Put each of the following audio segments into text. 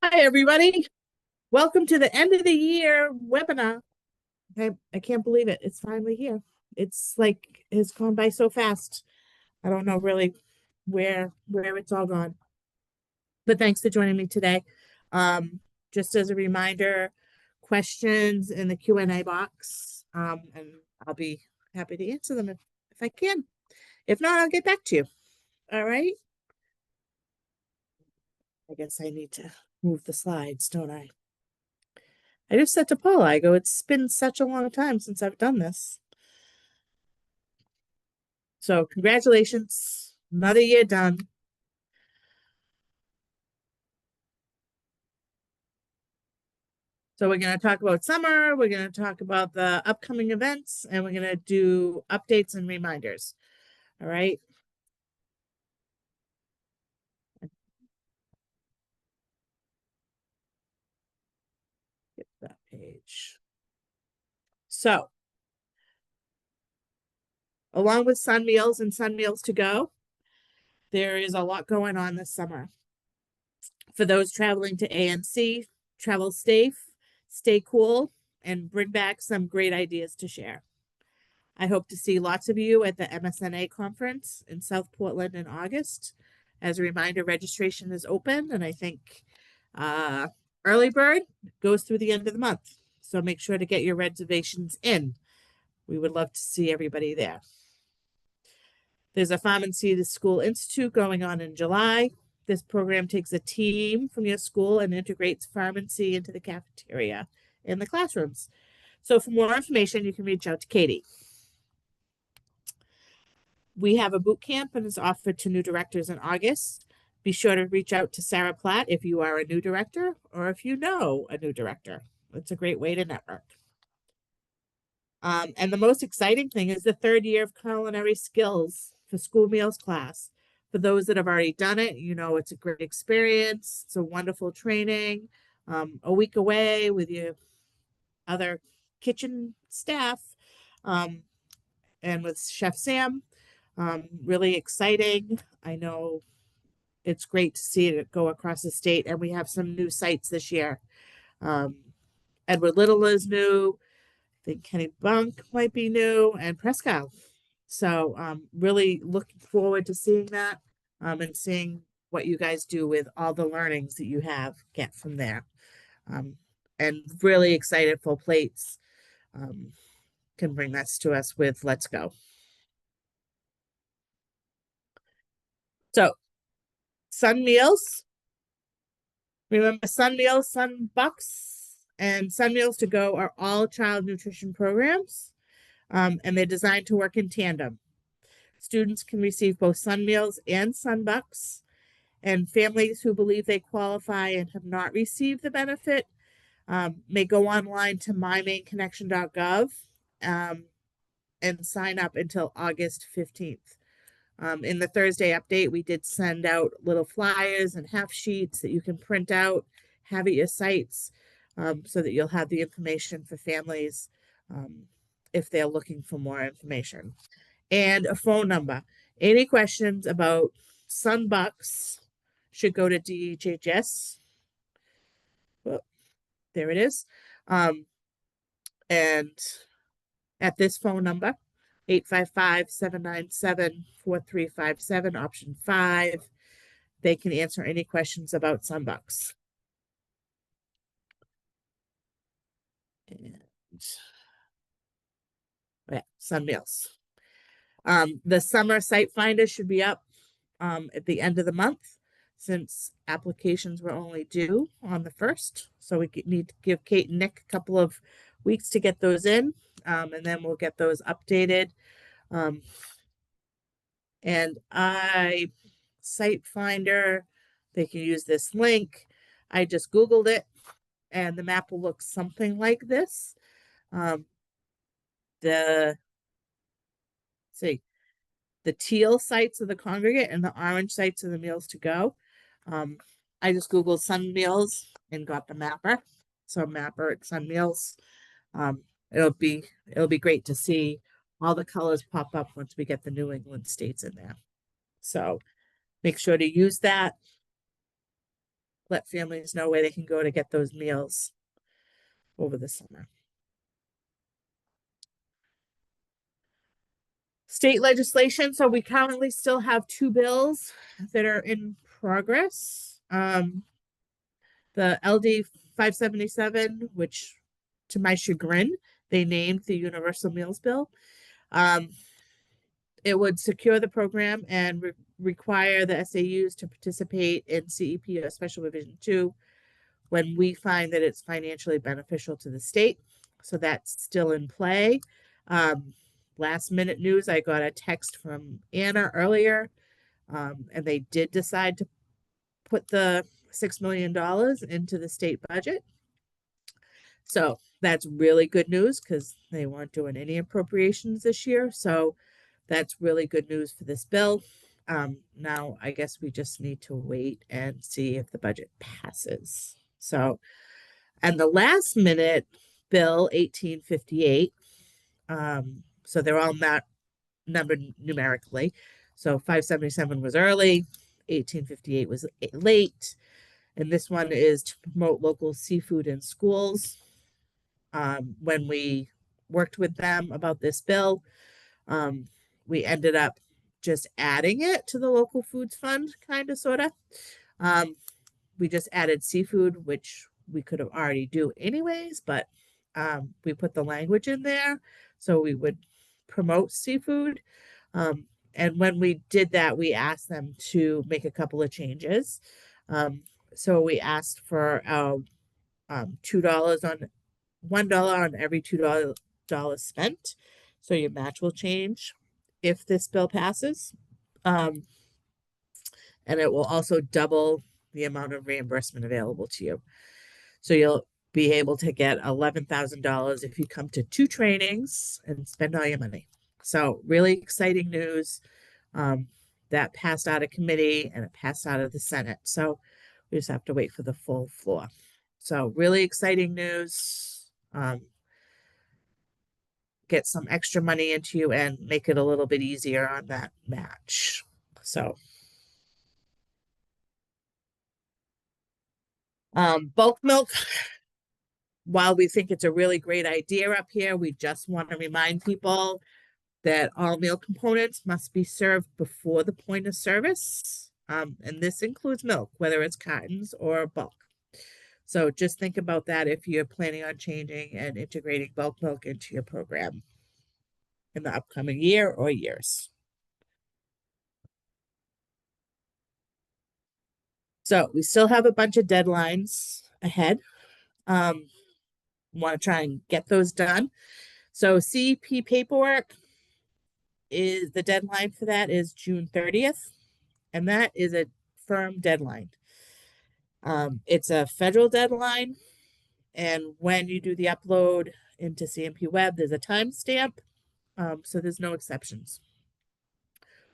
Hi, everybody. Welcome to the end of the year webinar. I can't believe it. It's finally here. It's like it's gone by so fast. I don't know really where it's all gone. But thanks for joining me today. Just as a reminder, questions in the Q&A box, and I'll be happy to answer them if I can. If not, I'll get back to you. All right. I guess I need to move the slides, don't I? I just said to Paula, I go, it's been such a long time since I've done this. So congratulations, another year done. So we're going to talk about summer, we're going to talk about the upcoming events, and we're going to do updates and reminders. All right. Get that page. So along with Sun Meals and Sun Meals to Go, there is a lot going on this summer. For those traveling to AMC, travel safe, stay cool, and bring back some great ideas to share. I hope to see lots of you at the MSNA conference in South Portland in August. As a reminder, registration is open, and I think early bird goes through the end of the month. So make sure to get your reservations in. We would love to see everybody there. There's a Farm and Seed School Institute going on in July. This program takes a team from your school and integrates pharmacy into the cafeteria in the classrooms. So for more information, you can reach out to Katie. We have a boot camp and is offered to new directors in August. Be sure to reach out to Sarah Platt if you are a new director or if you know a new director. It's a great way to network. And the most exciting thing is the third year of culinary skills for school meals class. For those that have already done it, you know it's a great experience. It's a wonderful training. A week away with your other kitchen staff, and with Chef Sam. Really exciting. I know it's great to see it go across the state, and we have some new sites this year. Edward Little is new. I think Kenny Bunk might be new, and Prescott. So really looking forward to seeing that, and seeing what you guys do with all the learnings that you get from there. And really excited for plates. Can bring that to us with Let's Go. So Sun Meals. Remember, Sun Meals, Sun Bucks, and Sun Meals to Go are all child nutrition programs, and they're designed to work in tandem. Students can receive both Sun Meals and Sun Bucks, and families who believe they qualify and have not received the benefit may go online to mymainconnection.gov and sign up until August 15th. In the Thursday update, we did send out little flyers and half sheets that you can print out, have at your sites, so that you'll have the information for families if they're looking for more information. And a phone number. Any questions about Sunbucks should go to DHHS. Well, there it is. And at this phone number, 855-797-4357, option 5. They can answer any questions about Sunbucks. And yeah, Sun Meals. The summer site finder should be up at the end of the month, since applications were only due on the 1st. So we need to give Kate and Nick a couple of weeks to get those in, and then we'll get those updated. And site finder, they can use this link. I just Googled it, and the map will look something like this. The teal sites of the congregate and the orange sites of the meals to go. I just Googled Sun Meals and got the mapper. So mapper at Sun Meals. It'll be great to see all the colors pop up once we get the New England states in there. So make sure to use that. let families know where they can go to get those meals over the summer. State legislation. So we currently still have two bills that are in progress. The LD 577, which to my chagrin, they named the Universal Meals Bill. Um, it would secure the program and require the SAUs to participate in CEP or Special Revision 2 when we find that it's financially beneficial to the state. So that's still in play. Last minute news, I got a text from Anna earlier, and they did decide to put the $6 million into the state budget. So that's really good news because they weren't doing any appropriations this year. So that's really good news for this bill. Now I guess we just need to wait and see if the budget passes. So, and the last minute bill 1858, so they're all not numbered numerically. So 577 was early, 1858 was late, and this one is to promote local seafood in schools. When we worked with them about this bill, we ended up just adding it to the local foods fund, kind of, sort of. We just added seafood, which we could have already do anyways, but we put the language in there so we would promote seafood. And when we did that, we asked them to make a couple of changes. So we asked for $2 on $1 on every $2 spent. So your match will change if this bill passes. And it will also double the amount of reimbursement available to you. So you'll be able to get $11,000 if you come to 2 trainings and spend all your money. So really exciting news. That passed out of committee and it passed out of the Senate. So we just have to wait for the full floor. So really exciting news. Get some extra money into you and make it a little bit easier on that match. So bulk milk, while we think it's a really great idea up here, we just want to remind people that all meal components must be served before the point of service. And this includes milk, whether it's cartons or bulk. So just think about that if you're planning on changing and integrating bulk milk into your program in the upcoming year or years. So we still have a bunch of deadlines ahead. Want to try and get those done. So CEP paperwork is the deadline for that is June 30th, and that is a firm deadline. It's a federal deadline, and when you do the upload into CMP Web, there's a timestamp, so there's no exceptions.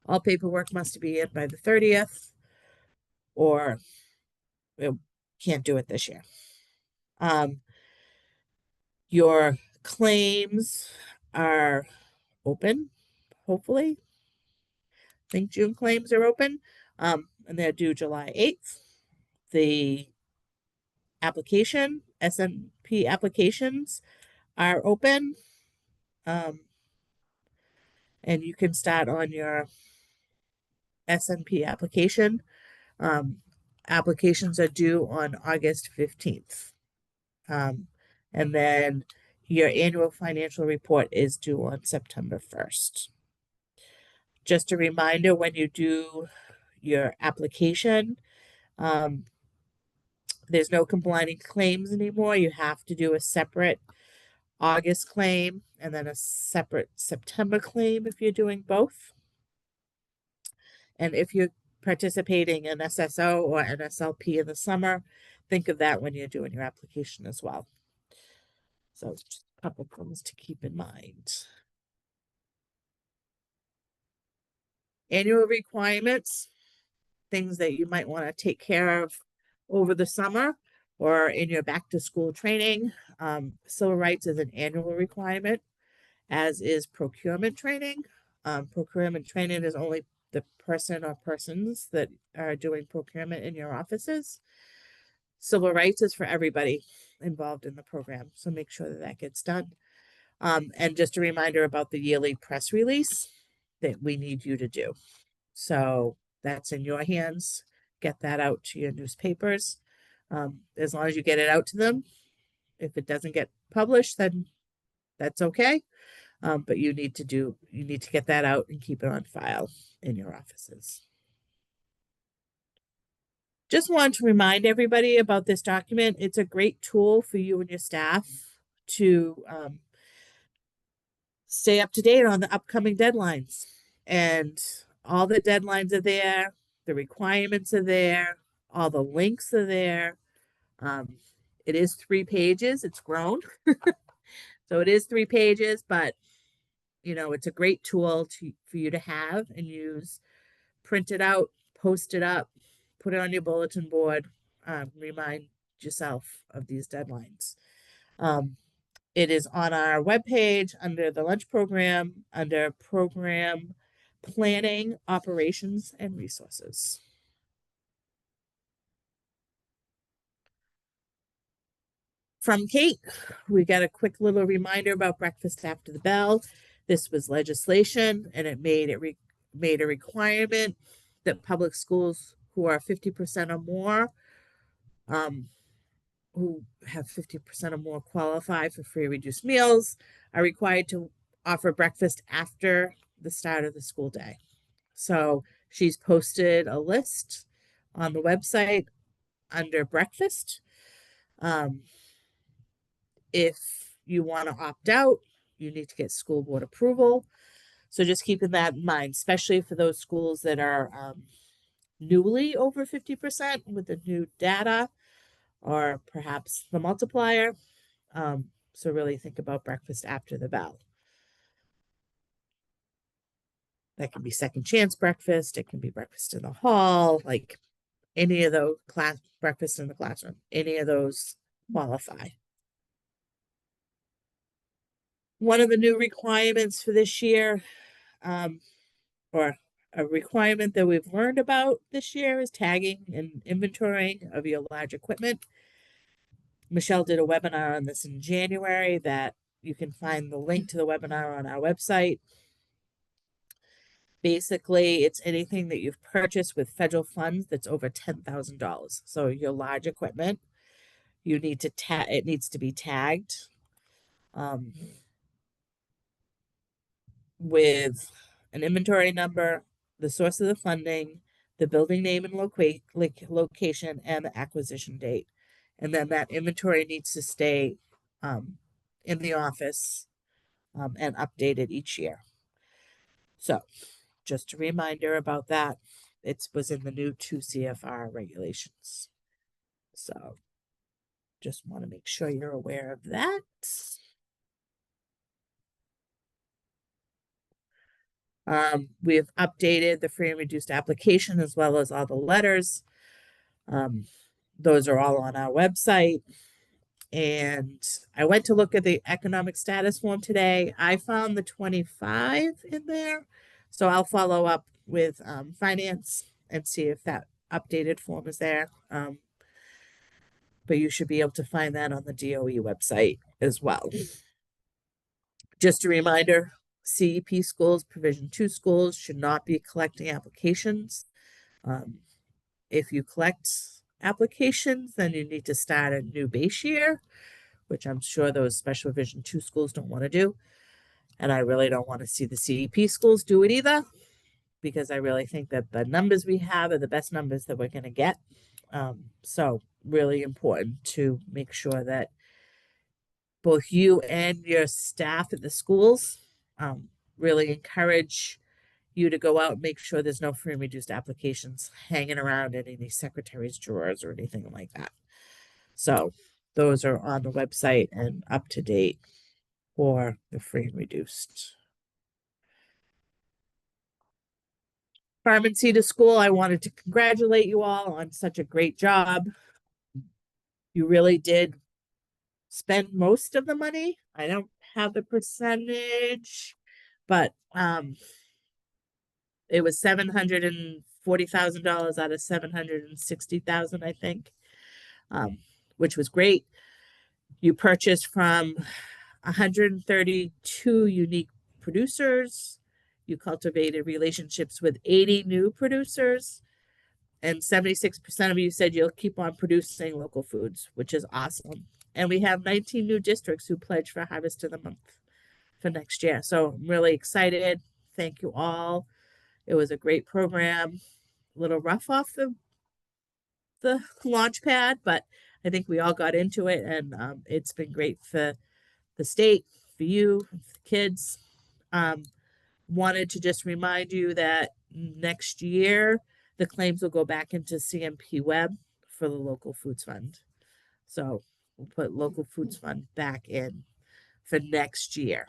All paperwork must be in by the 30th, or it can't do it this year. Your claims are open, hopefully. I think June claims are open, and they're due July 8th. The application, SNP applications are open, and you can start on your SNP application. Applications are due on August 15th. And then your annual financial report is due on September 1st. Just a reminder, when you do your application, there's no combining claims anymore. You have to do a separate August claim and then a separate September claim if you're doing both. And if you're participating in SSO or NSLP in the summer, think of that when you're doing your application as well. So just a couple things to keep in mind. Annual requirements, things that you might want to take care of over the summer or in your back to school training. Civil rights is an annual requirement, as is procurement training. Procurement training is only the person or persons that are doing procurement in your offices. Civil rights is for everybody involved in the program, so make sure that that gets done. And just a reminder about the yearly press release that we need you to do. So that's in your hands. Get that out to your newspapers. As long as you get it out to them. If it doesn't get published, then that's okay. But you need to get that out and keep it on file in your offices. Just want to remind everybody about this document. It's a great tool for you and your staff to stay up to date on the upcoming deadlines. And all the deadlines are there, the requirements are there, all the links are there. It is 3 pages, it's grown. So it is 3 pages, but it's a great tool for you to have and use. Print it out, post it up, put it on your bulletin board, remind yourself of these deadlines. It is on our webpage under the lunch program, under program planning, operations, and resources. From Kate, we got a quick little reminder about breakfast after the bell. This was legislation, and it made a requirement that public schools who are 50% or more, who have 50% or more qualify for free reduced meals, are required to offer breakfast after the start of the school day. So she's posted a list on the website under breakfast. If you want to opt out, you need to get school board approval. So just keeping that in mind, especially for those schools that are newly over 50% with the new data or perhaps the multiplier. So really think about breakfast after the bell. That can be second chance breakfast. It can be breakfast in the hall, like any of those breakfast in the classroom, any of those qualify. One of the new requirements for this year, or a requirement that we've learned about this year, is tagging and inventorying of your large equipment. Michelle did a webinar on this in January that you can find the link to the webinar on our website. Basically, it's anything that you've purchased with federal funds that's over $10,000. So your large equipment, you need to it needs to be tagged with an inventory number, the source of the funding, the building name and location, and the acquisition date. And then that inventory needs to stay in the office and updated each year. So just a reminder about that. It was in the new 2 CFR regulations. So just want to make sure you're aware of that. We have updated the free and reduced application as well as all the letters. Those are all on our website. And I went to look at the economic status form today. I found the 25 in there. So I'll follow up with finance and see if that updated form is there. But you should be able to find that on the DOE website as well. Just a reminder, CEP schools, Provision 2 schools should not be collecting applications. If you collect applications, then you need to start a new base year, which I'm sure those special Provision 2 schools don't want to do. And I really don't want to see the CEP schools do it either, because I really think that the numbers we have are the best numbers that we're going to get. So really important to make sure that both you and your staff at the schools really encourage you to go out and make sure there's no free and reduced applications hanging around in any secretary's drawers or anything like that. So those are on the website and up to date for the free and reduced. Pharmacy to school, I wanted to congratulate you all on such a great job. You really did spend most of the money. I don't have the percentage, but it was $740,000 out of $760,000, I think. which was great. You purchased from 132 unique producers. You cultivated relationships with 80 new producers, and 76% of you said you'll keep on producing local foods, which is awesome. And we have 19 new districts who pledged for Harvest of the Month for next year. So I'm really excited. Thank you all. It was a great program. A little rough off the launch pad, but I think we all got into it, and it's been great for the state, for you, for the kids. Um, Wanted to just remind you that next year the claims will go back into CMP Web for the Local Foods Fund. So we'll put Local Foods Fund back in for next year.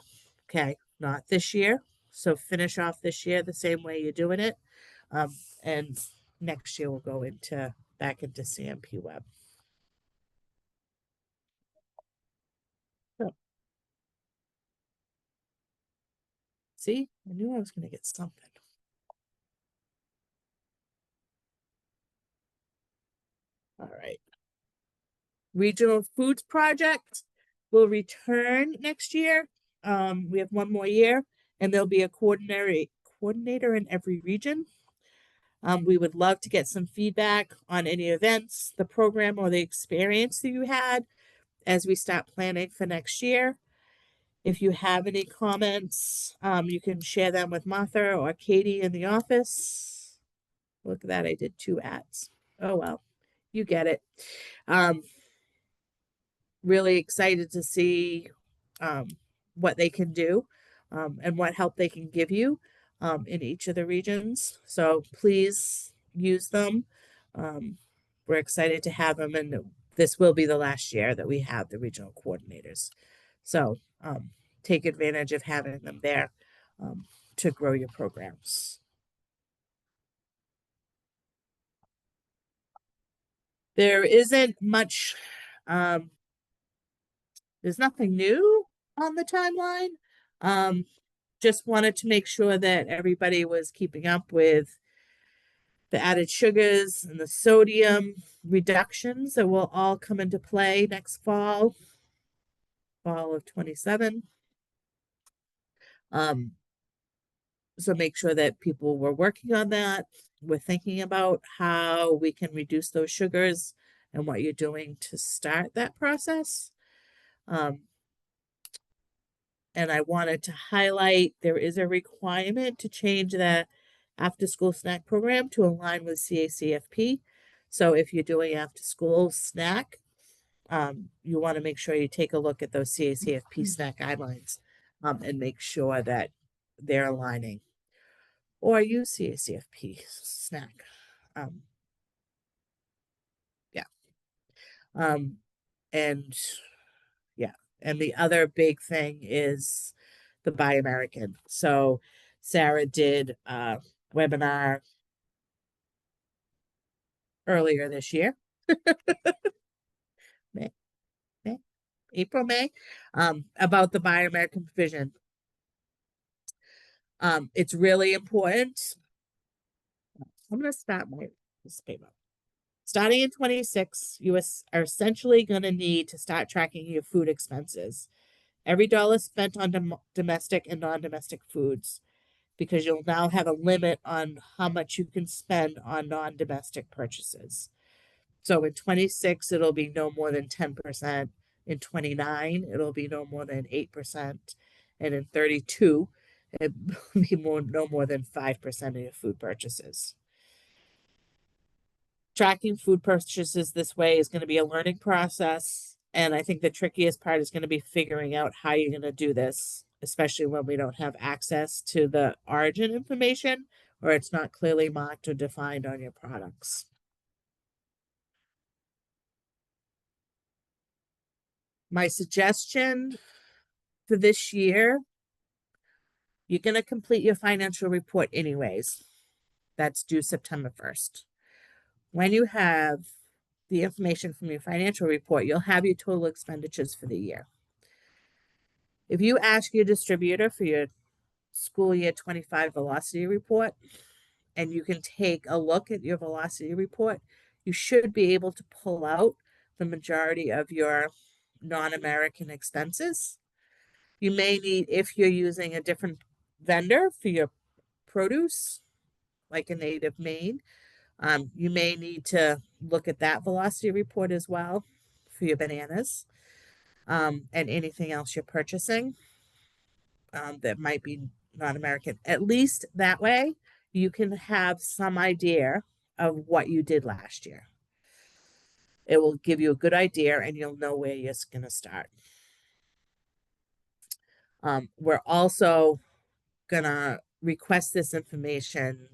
Okay, not this year. So finish off this year the same way you're doing it. And next year we'll go into back into CMP Web. So, see, I knew I was going to get something. All right. Regional Foods Project will return next year. We have one more year, and there'll be a coordinator in every region. We would love to get some feedback on any events, the program, or the experience that you had as we start planning for next year. If you have any comments, you can share them with Martha or Katie in the office. Look at that, I did 2 ads. Oh well, you get it. Really excited to see what they can do and what help they can give you in each of the regions. So please use them. We're excited to have them, and this will be the last year that we have the regional coordinators. So take advantage of having them there to grow your programs. There isn't much, there's nothing new on the timeline. Just wanted to make sure that everybody was keeping up with the added sugars and the sodium reductions that will all come into play next fall of 27. So make sure that people were working on that. We're thinking about how we can reduce those sugars and what you're doing to start that process. And I wanted to highlight there is a requirement to change the after school snack program to align with CACFP. So if you're doing after school snack, you want to make sure you take a look at those CACFP snack guidelines and make sure that they're aligning. Or use CACFP snack. Yeah. And yeah. And the other big thing is the Buy American. So Sarah did a webinar earlier this year, May, April, May, about the Buy American provision. It's really important. I'm going to start my paper. Starting in 26, you are essentially going to need to start tracking your food expenses. Every dollar spent on domestic and non-domestic foods, because you'll now have a limit on how much you can spend on non-domestic purchases. So in 26, it'll be no more than 10%. In 29, it'll be no more than 8%. And in 32, it will be no more than 5% of your food purchases. Tracking food purchases this way is going to be a learning process. And I think the trickiest part is going to be figuring out how you're going to do this, especially when we don't have access to the origin information or it's not clearly marked or defined on your products. My suggestion for this year, you're going to complete your financial report anyways. That's due September 1st. When you have the information from your financial report, you'll have your total expenditures for the year. If you ask your distributor for your school year 25 velocity report, and you can take a look at your velocity report, you should be able to pull out the majority of your non-American expenses. You may need, if you're using a different vendor for your produce, like a native Maine, you may need to look at that velocity report as well for your bananas, and anything else you're purchasing, that might be non-American. At least that way, you can have some idea of what you did last year. It will give you a good idea and you'll know where you're going to start. We're also going to request this information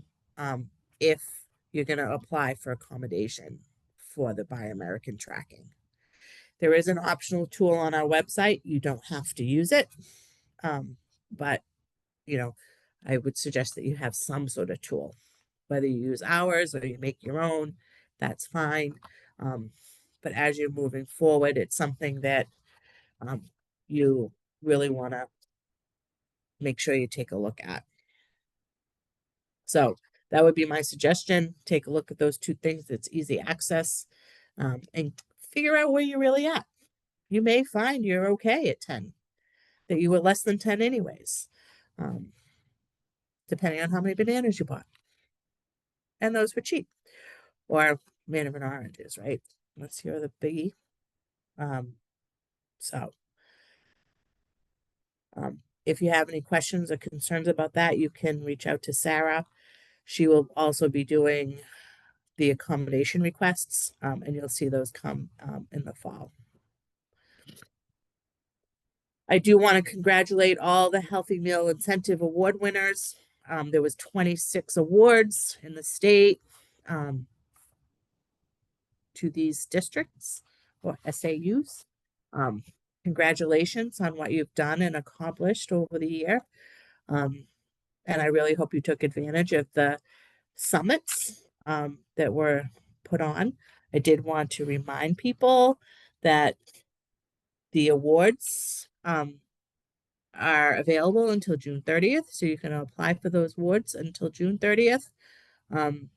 if you're going to apply for accommodation for the Buy American tracking. There is an optional tool on our website. You don't have to use it, but you know, I would suggest that you have some sort of tool, whether you use ours or you make your own, that's fine. But as you're moving forward, it's something that you really want to make sure you take a look at. So that would be my suggestion. Take a look at those two things. It's easy access, and figure out where you're really at. You may find you're okay at 10, that you were less than 10 anyways, depending on how many bananas you bought. And those were cheap. Or mandarin oranges, right? Let's hear the biggie. So if you have any questions or concerns about that, you can reach out to Sarah. She will also be doing the accommodation requests, and you'll see those come in the fall. I do want to congratulate all the Healthy Meal Incentive Award winners. There was 26 awards in the state to these districts or SAUs. Congratulations on what you've done and accomplished over the year. And I really hope you took advantage of the summits that were put on. I did want to remind people that the awards are available until June 30th. So you can apply for those awards until June 30th. And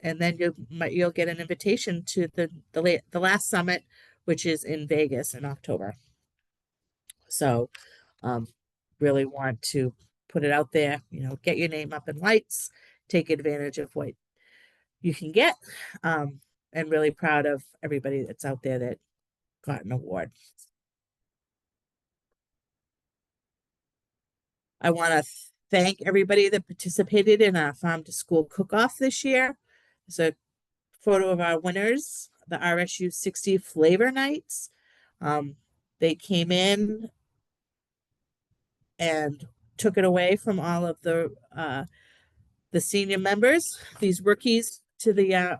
then you'll get an invitation to the last summit, which is in Vegas in October. So really want to put it out there, get your name up in lights, take advantage of what you can get, and really proud of everybody that's out there that got an award. I want to thank everybody that participated in our Farm to School cook-off this year. There's a photo of our winners, the RSU 60 Flavor Nights. They came in and took it away from all of the senior members, these rookies, to the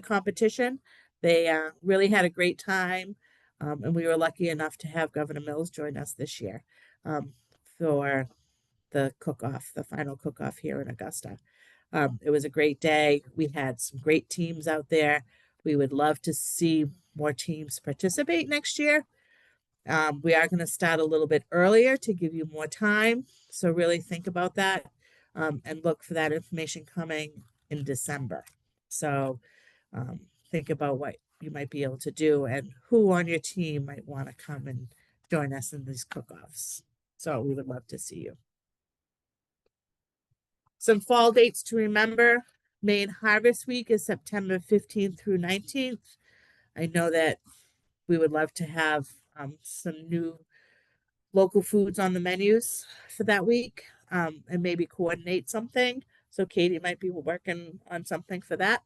competition. They really had a great time, and we were lucky enough to have Governor Mills join us this year for the cook-off, the final cook-off here in Augusta. It was a great day. We had some great teams out there. We would love to see more teams participate next year. We are going to start a little bit earlier to give you more time. So really think about that, and look for that information coming in December. So think about what you might be able to do and who on your team might want to come and join us in these cook-offs. So we would love to see you. Some fall dates to remember. Maine Harvest Week is September 15th through 19th. I know that we would love to have some new local foods on the menus for that week, and maybe coordinate something. So Katie might be working on something for that.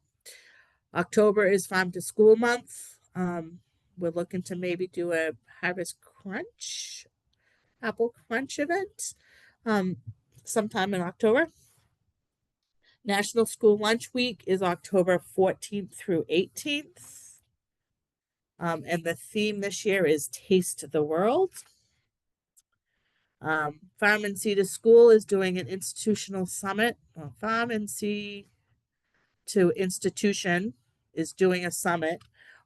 October is Farm to School month. We're looking to maybe do a Harvest Crunch, Apple Crunch event sometime in October. National School Lunch Week is October 14th through 18th. And the theme this year is Taste the World. Farm and Sea to School is doing an institutional summit. Farm and Sea to Institution is doing a summit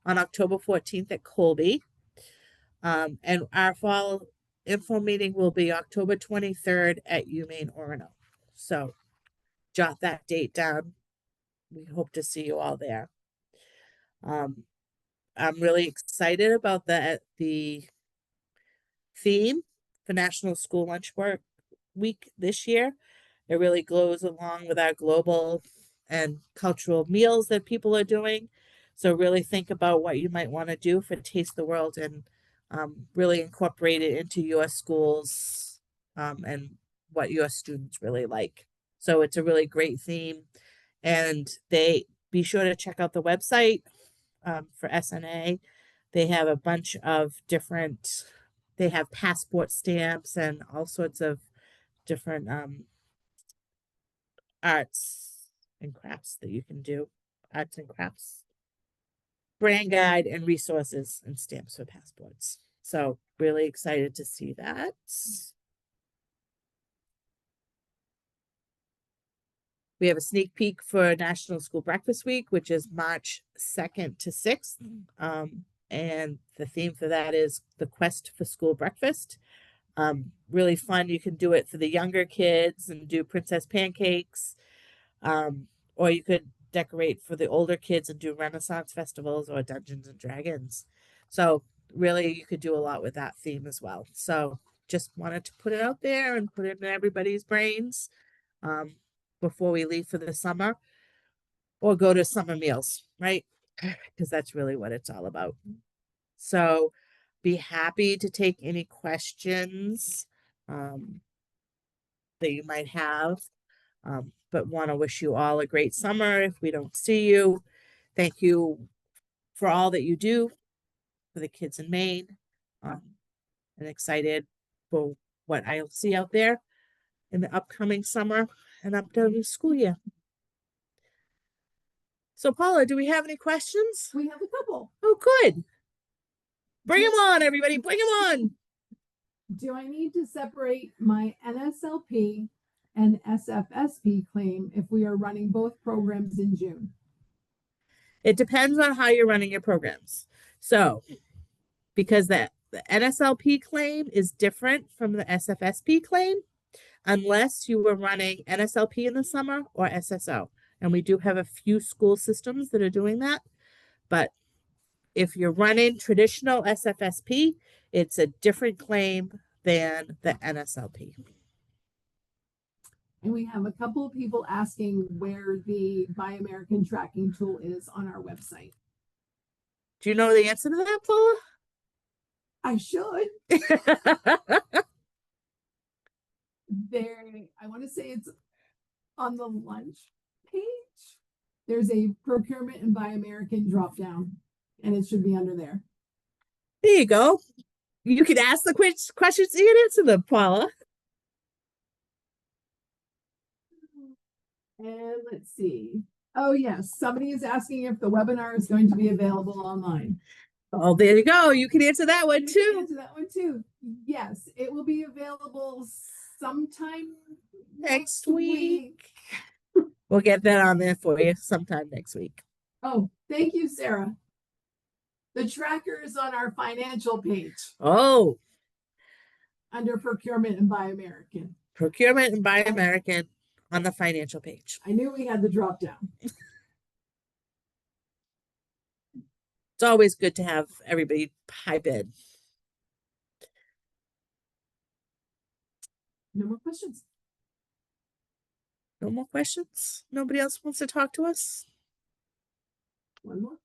on October 14th at Colby. And our fall info meeting will be October 23rd at UMaine Orono. So jot that date down. We hope to see you all there. I'm really excited about the theme for National School Lunch Work Week this year. It really goes along with our global and cultural meals that people are doing. So really think about what you might want to do for Taste the World and really incorporate it into your schools and what your students really like. So it's a really great theme. And they be sure to check out the website for SNA. They have a bunch of different, they have passport stamps and all sorts of different arts and crafts that you can do. Arts and crafts, brand guide, and resources and stamps for passports. So, really excited to see that. We have a sneak peek for National School Breakfast Week, which is March 2nd to 6th. And the theme for that is the quest for school breakfast. Really fun. You can do it for the younger kids and do princess pancakes. Or you could decorate for the older kids and do Renaissance festivals or Dungeons and Dragons. So really you could do a lot with that theme as well. So just wanted to put it out there and put it in everybody's brains before we leave for the summer or go to summer meals, right? Because that's really what it's all about. So be happy to take any questions that you might have. But want to wish you all a great summer if we don't see you. Thank you for all that you do for the kids in Maine. And excited for what I'll see out there in the upcoming summer and upcoming school year. So, Paula, do we have any questions? We have a couple. Oh, good. Bring them on, everybody. Bring them on. Do I need to separate my NSLP and SFSP claim if we are running both programs in June? It depends on how you're running your programs. So, because the NSLP claim is different from the SFSP claim, unless you were running NSLP in the summer or SSO. And we do have a few school systems that are doing that. But if you're running traditional SFSP, it's a different claim than the NSLP. And we have a couple of people asking where the Buy American tracking tool is on our website. Do you know the answer to that, Paula? I should. I want to say it's on the lunch page. There's a procurement and Buy American drop down, and it should be under there. There you go. You can ask the questions and answer them, Paula. And let's see. Oh, yes. Somebody is asking if the webinar is going to be available online. Oh, there you go. You can answer that one too. Answer that one too. Yes, it will be available sometime next week. We'll get that on there for you sometime next week. Oh, thank you, Sarah. The tracker is on our financial page. Oh. Under procurement and Buy American. Procurement and Buy American on the financial page. I knew we had the drop down. It's always good to have everybody pipe in. No more questions. No more questions? Nobody else wants to talk to us? One more.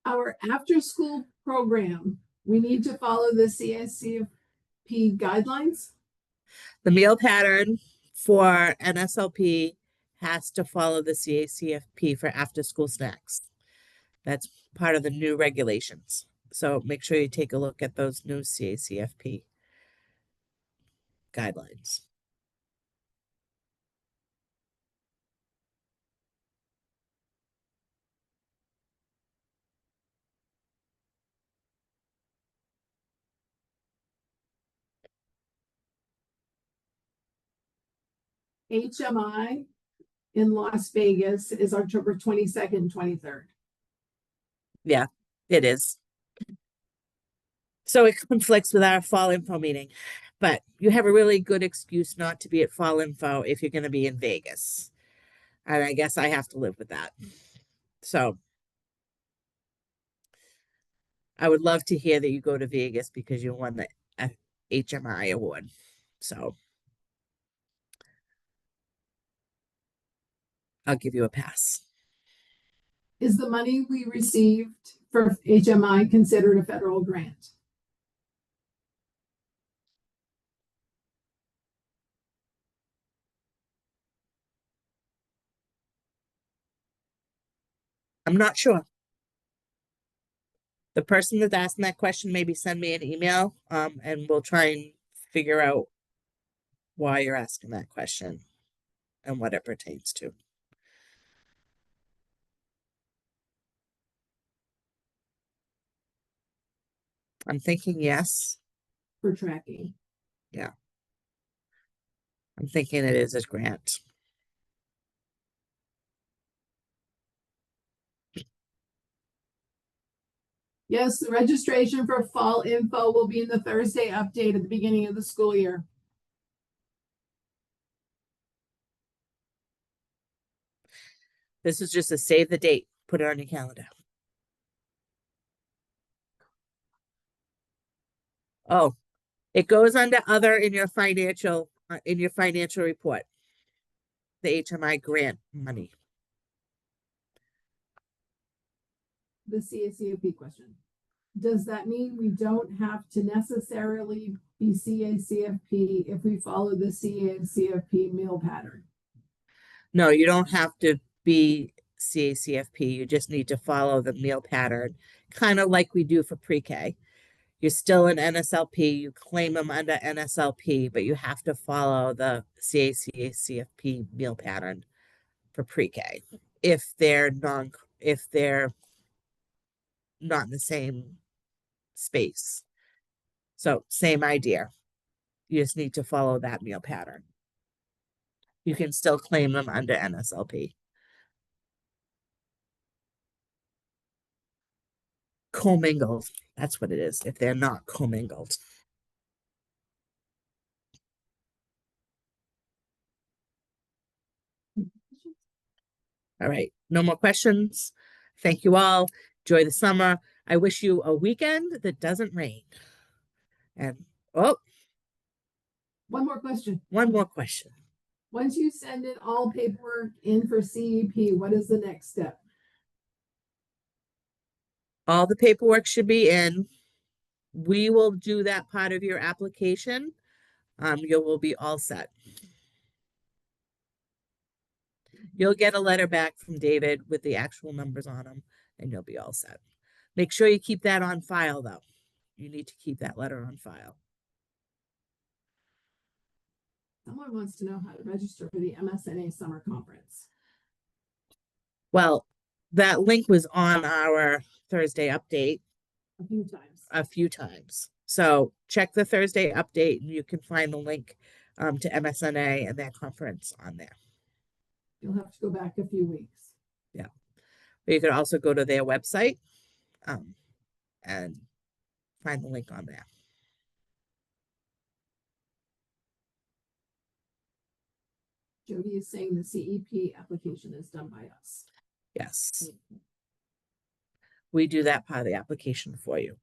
Our after-school program, we need to follow the CSCFP guidelines. The meal pattern for NSLP has to follow the CACFP for after-school snacks. That's part of the new regulations. So make sure you take a look at those new CACFP guidelines. HMI in Las Vegas is October 22nd, 23rd. Yeah, it is. So it conflicts with our fall info meeting. But you have a really good excuse not to be at Fall Info if you're going to be in Vegas. And I guess I have to live with that. So I would love to hear that you go to Vegas because you won the HMI award. So I'll give you a pass. Is the money we received for HMI considered a federal grant? I'm not sure. The person that's asking that question, maybe send me an email, and we'll try and figure out why you're asking that question and what it pertains to. I'm thinking yes. For tracking. Yeah. I'm thinking it is a grant. Yes, the registration for Fall Info will be in the Thursday update at the beginning of the school year. This is just a save the date. Put it on your calendar. Oh, it goes under other in your financial report. The HMI grant money. The CACOP question. Does that mean we don't have to necessarily be CACFP if we follow the CACFP meal pattern? No, you don't have to be CACFP. You just need to follow the meal pattern, kind of like we do for pre-K. You're still in NSLP. You claim them under NSLP, but you have to follow the CACFP meal pattern for pre-K if they're not in the same space. So same idea. You just need to follow that meal pattern. You can still claim them under NSLP. Commingled. That's what it is, if they're not commingled. All right. No more questions. Thank you all. Enjoy the summer. I wish you a weekend that doesn't rain. And oh, One more question. one more question. Once you send in all paperwork in for CEP, what is the next step? All the paperwork should be in. We will do that part of your application. You will be all set. You'll get a letter back from David with the actual numbers on them, and you'll be all set. Make sure you keep that on file, though. You need to keep that letter on file. Someone wants to know how to register for the MSNA summer conference. Well, that link was on our Thursday update A few times. So check the Thursday update and you can find the link to MSNA and that conference on there. You'll have to go back a few weeks. Yeah. But you could also go to their website and find the link on there. Jody is saying the CEP application is done by us. Yes. We do that part of the application for you.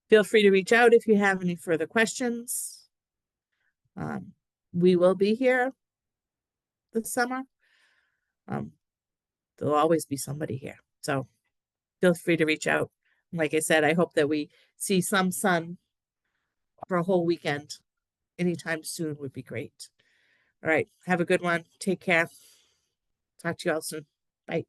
Feel free to reach out if you have any further questions. We will be here this summer. There'll always be somebody here. So feel free to reach out. Like I said, I hope that we see some sun for a whole weekend anytime soon would be great. All right. Have a good one. Take care. Talk to you all soon. Bye.